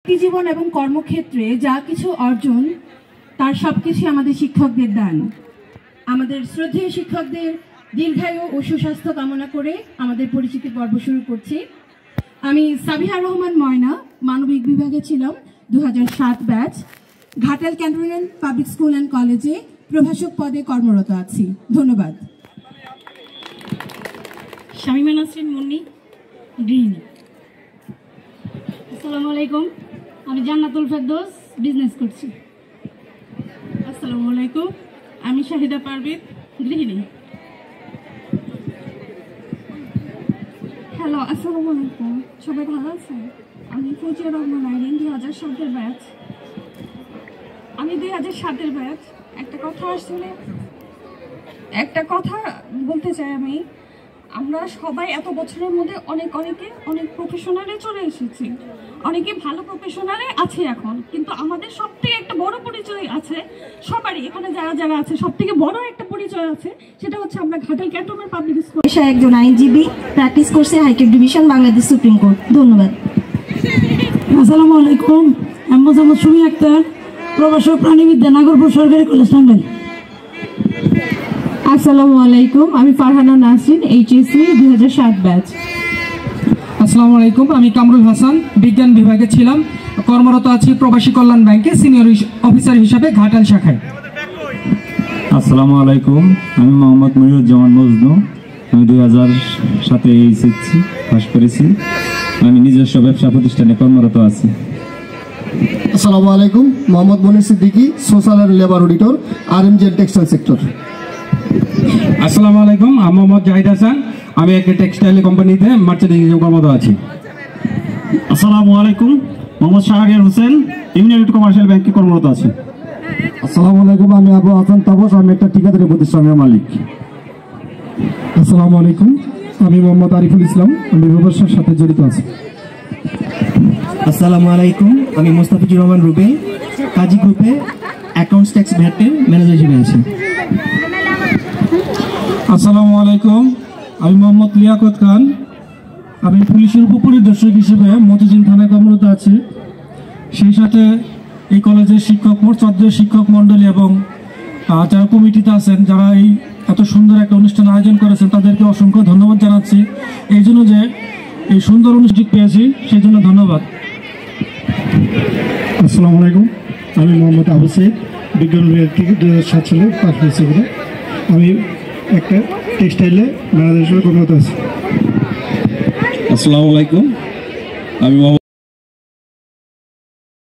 জীবন এবং কর্মক্ষেত্রে যা কিছু অর্জন তার সবকিছু আমাদের শিক্ষকদের দান। আমাদের শ্রদ্ধেয় শিক্ষকদের দীর্ঘায়ু ও সুস্বাস্থ্য কামনা করে আমাদের পরিচিতি পর্ব শুরু করছি। আমি সাবিহা রহমান ময়না, মানবিক বিভাগে ছিলাম 2007 batch. Ghatal cantonment public school and কলেজে প্রভাষক পদে কর্মরত আছি। ধন্যবাদ। শামিমা নাসরিন মুন্নি, গৃহিণী। আসসালামু আলাইকুম, আমি জান্নাতুল ফেরদৌস, বিজনেস করছি। আসসালামু আলাইকুম, আমি শাহিদা পারভীন, গৃহিণী। হ্যালো, আসসালামু আলাইকুম, সবাই ভালো আছেন? আমি ফজিয়া রহমান আইরিন, 2007 ব্যাচ। আমি 2007 ব্যাচ। একটা কথা বলতে চাই আমি, আমরা সবাই এত বছরের মধ্যে অনেক প্রফেশনালে চলে এসেছি, অনেকে ভালো প্রফেশনালে আছে এখন, কিন্তু আমাদের সব থেকে একটা বড় পরিচয় আছে সবারই, এখানে যারা আছে সব থেকে বড় একটা পরিচয় আছে, সেটা হচ্ছে আমরা ঘাটাল ক্যান্টনমেন্ট পাবলিক স্কুল। একজন আইনজীবী, প্র্যাকটিস করছে high court division, Bangladesh supreme court. ধন্যবাদ। আসসালামু আলাইকুম, আমি মোহাম্মদ সুমি আক্তার, প্রভাষক প্রাণীবিদ্যা, নাগরপুর সরকারি কলেজ, টাঙ্গাইল। আসসালামু আলাইকুম, আমি ফারহানা নাসরিন, এইচএসসি 2007 ব্যাচ। আসসালামু আলাইকুম, আমি কামরুল হাসান, বিজ্ঞান বিভাগে ছিলাম, কর্মরত আছি প্রবাসী কল্যাণ ব্যাংকে সিনিয়র অফিসার হিসাবে ঘাটাল শাখায়। আসসালামু আলাইকুম, আমি মোহাম্মদ মনিরুজ্জামান মজনু, আমি 2007 এইচএসসি পাস করেছি, আমি নিজস্ব ব্যবসা প্রতিষ্ঠানে কর্মরত আছি। আসসালামু আলাইকুম, Mohammad Monir Siddiqui, social and labour auditor, RMG textile sector. আসসালামু আলাইকুম, আমি মোহাম্মদ জাহিদ হাসান, আমি একটা টেক্সটাইল কোম্পানিতে মার্চেন্ট হিসেবে কর্মরত আছি। আসসালামু আলাইকুম, মোহাম্মদ শাহরিয়ার হোসেন, ইউনাইটেড কমার্শিয়াল ব্যাংকে কর্মরত আছি। আসসালামু আলাইকুম, আমি আবু হাসান তাপস, আমি একটা ঠিকাদারি প্রতিষ্ঠানের মালিক। আসসালামু আলাইকুম, আমি মোহাম্মদ আরিফুল ইসলাম, আমি ব্যবসার সাথে জড়িত আছি। আসসালামু আলাইকুম, আমি মোস্তাফিজুর রহমান রুবেল, কাজী গ্রুপে অ্যাকাউন্টস ট্যাক্স ভ্যাটের ম্যানেজার হিসেবে আছি। আসসালামু আলাইকুম, আমি মোহাম্মদ লিয়াকত খান, আমি পুলিশের উপপরিদর্শক হিসেবে মতিঝিল থানায় কর্মরত আছি। সেই সাথে এই কলেজের শ্রদ্ধেয় শিক্ষক মণ্ডলী এবং যারা কমিটিতে আছেন, যারা এই এত সুন্দর একটা অনুষ্ঠান আয়োজন করেছেন, তাদেরকে অসংখ্য ধন্যবাদ জানাচ্ছি। এই জন্য যে এই সুন্দর অনুষ্ঠান পেয়েছি, সেই জন্য ধন্যবাদ। আসসালামু আলাইকুম, আমি মোহাম্মদ আবু সৈয়দ, বিজ্ঞান বিভাগ থেকে 2007 সালে পাস করেছি। আমি একটা টেক্সটাইলে ম্যানেজার হিসেবে কর্মরত আছি। আসসালামু আলাইকুম, আমি